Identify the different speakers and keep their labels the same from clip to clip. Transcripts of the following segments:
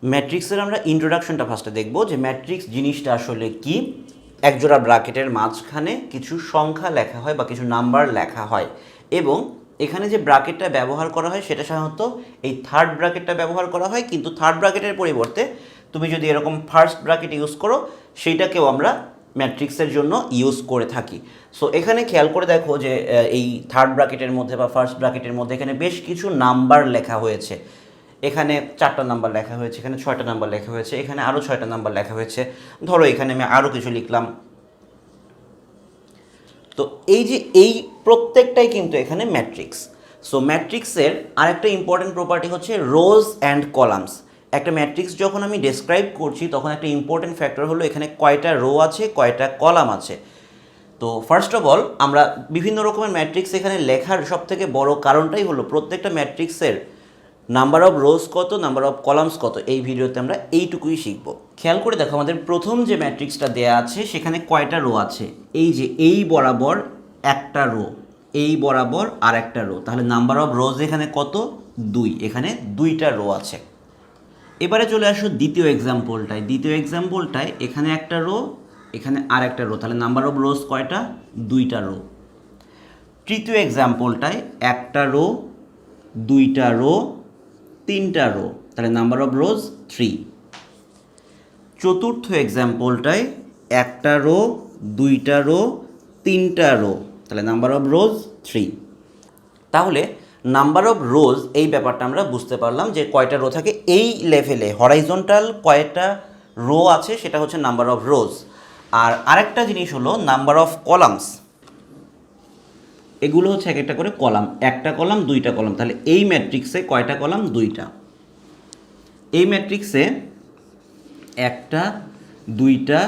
Speaker 1: ম্যাট্রিক্সের আমরা ইন্ট্রোডাকশনটা ফার্স্টে দেখব যে ম্যাট্রিক্স জিনিসটা আসলে কি। একজোড়া ব্র্যাকেটের মাঝখানে কিছু সংখ্যা লেখা হয় বা কিছু নাম্বার লেখা হয়, এবং এখানে যে ব্র্যাকেটটা ব্যবহার করা হয় সেটা সাধারণত এই থার্ড ব্র্যাকেটটা ব্যবহার করা হয়, কিন্তু থার্ড ব্র্যাকেটের পরিবর্তে তুমি যদি এরকম ফার্স্ট ব্র্যাকেট ইউজ করো সেইটাকেও আমরা ম্যাট্রিক্সের জন্য ইউজ করে থাকি। সো এখানে খেয়াল করে দেখো যে এই থার্ড ব্র্যাকেটের মধ্যে বা ফার্স্ট ব্র্যাকেটের মধ্যে এখানে বেশ কিছু নাম্বার লেখা হয়েছে। এখানে 4টা নাম্বার লেখা হয়েছে, এখানে 6টা নাম্বার লেখা হয়েছে, এখানে আরও 6টা নাম্বার লেখা হয়েছে। ধরো এখানে আমি আরও কিছু লিখলাম। তো এই যে এই প্রত্যেকটাই কিন্তু এখানে ম্যাট্রিক্স। সো ম্যাট্রিক্সের আরেকটা ইম্পর্টেন্ট প্রপার্টি হচ্ছে রোজ অ্যান্ড কলামস। একটা ম্যাট্রিক্স যখন আমি ডেসক্রাইব করছি তখন একটা ইম্পর্টেন্ট ফ্যাক্টর হলো এখানে কয়টা রো আছে, কয়টা কলাম আছে। তো ফার্স্ট অফ অল আমরা বিভিন্ন রকমের ম্যাট্রিক্স এখানে লেখার সবথেকে বড় কারণটাই হলো প্রত্যেকটা ম্যাট্রিক্সের নাম্বার অফ রোজ কত, নাম্বার অফ কলামস কত, এই ভিডিওতে আমরা এইটুকুই শিখব। খেয়াল করে দেখো আমাদের প্রথম যে ম্যাট্রিক্সটা দেয়া আছে সেখানে কয়টা রো আছে, এই যে এই বরাবর একটা রো, এই বরাবর আর একটা রো, তাহলে নাম্বার অফ রোজ এখানে কত, 2, এখানে 2টা রো আছে। এবারে চলে আসো দ্বিতীয় এক্সাম্পলটায়। দ্বিতীয় এক্সাম্পলটায় এখানে একটা রো, এখানে আর একটা রো, তাহলে নাম্বার অফ রোজ কয়টা, 2টা রো। তৃতীয় এক্সাম্পলটায় একটা রো, 2টা রো, 3টা রো, তাহলে নাম্বার অফ রোজ 3। চতুর্থ এক্সাম্পলটায় একটা রো, 2টা রো, 3টা রো, তাহলে নাম্বার অফ রোজ 3। তাহলে নাম্বার অফ রোজ এই ব্যাপারটা আমরা বুঝতে পারলাম যে কয়টা রো থাকে এই লেভেলে, হরাইজন্টাল কয়টা রো আছে সেটা হচ্ছে নাম্বার অফ রোজ। আর আরেকটা জিনিস হলো নাম্বার অফ কলামস। এগুলো হচ্ছে এক একটা করে কলাম, একটা কলাম, 2টা কলাম, তাহলে এই ম্যাট্রিক্সে কয়টা কলাম, 2টা। এই ম্যাট্রিক্সে একটা, 2টা,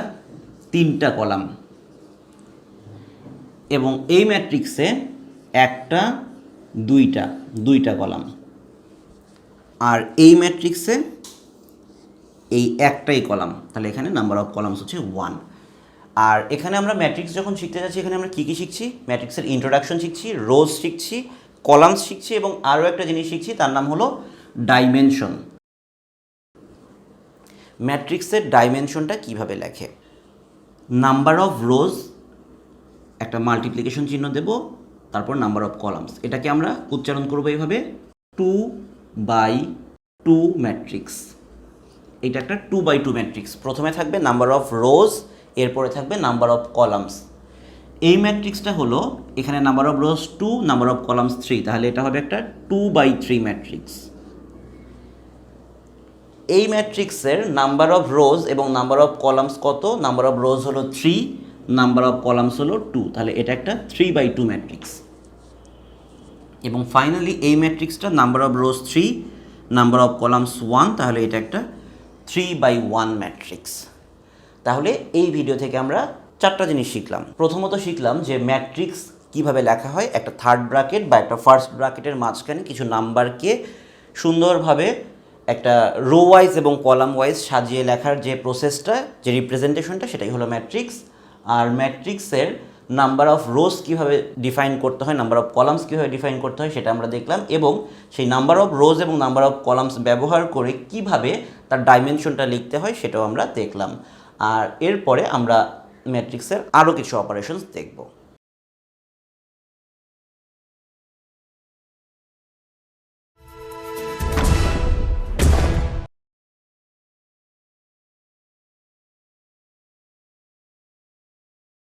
Speaker 1: 3টা কলাম, এবং এই ম্যাট্রিক্সে একটা, 2টা কলাম, আর এই ম্যাট্রিক্সে এই একটাই কলাম, তাহলে এখানে নাম্বার অফ কলামস হচ্ছে 1। আর এখানে আমরা ম্যাট্রিক্স যখন শিখতে যাচ্ছি এখানে আমরা কী কী শিখছি, ম্যাট্রিক্সের ইন্ট্রোডাকশন শিখছি, রোজ শিখছি, কলামস শিখছি, এবং আরও একটা জিনিস শিখছি তার নাম হলো ডাইমেনশন। ম্যাট্রিক্সের ডাইমেনশনটা কিভাবে লেখে, নাম্বার অফ রোজ একটা মাল্টিপ্লিকেশন চিহ্ন দেব, তারপর নাম্বার অফ কলামস, এটাকে আমরা উচ্চারণ করবো এইভাবে 2/2 ম্যাট্রিক্স। এটা একটা 2/2 ম্যাট্রিক্স। প্রথমে থাকবে নাম্বার অফ রোজ, এরপরে থাকবে নাম্বার অফ কলামস। এই ম্যাট্রিক্সটা হলো এখানে number of rose 2, number of columns 3, তাহলে এটা হবে একটা 2/3 ম্যাট্রিক্স। এই ম্যাট্রিক্সের নাম্বার অফ রোজ এবং নাম্বার অফ কলামস কত, নাম্বার অফ রোজ হলো 3, নাম্বার অফ কলামস হলো 2, তাহলে এটা একটা 3/2 ম্যাট্রিক্স। এবং ফাইনালি এই ম্যাট্রিক্সটা number of rows 3, number of columns 1, তাহলে এটা একটা 3/1 ম্যাট্রিক্স। তাহলে এই ভিডিও থেকে আমরা 4টা জিনিস শিখলাম। প্রথমত শিখলাম যে ম্যাট্রিক্স কিভাবে লেখা হয়, একটা থার্ড ব্র্যাকেট বা একটা ফার্স্ট ব্র্যাকেটের মাঝখানে কিছু নাম্বারকে সুন্দরভাবে একটা রো ওয়াইজ এবং কলাম ওয়াইজ সাজিয়ে লেখার যে প্রসেসটা, যে রিপ্রেজেন্টেশনটা, সেটাই হলো ম্যাট্রিক্স। আর ম্যাট্রিক্সের নাম্বার অফ রোজ কীভাবে ডিফাইন করতে হয়, নাম্বার অফ কলামস কীভাবে ডিফাইন করতে হয় সেটা আমরা দেখলাম, এবং সেই নাম্বার অফ রোজ এবং নাম্বার অফ কলামস ব্যবহার করে কিভাবে তার ডাইমেনশনটা লিখতে হয় সেটাও আমরা দেখলাম। আর এরপরে আমরা ম্যাট্রিক্সের আরও কিছু অপারেশনস দেখব।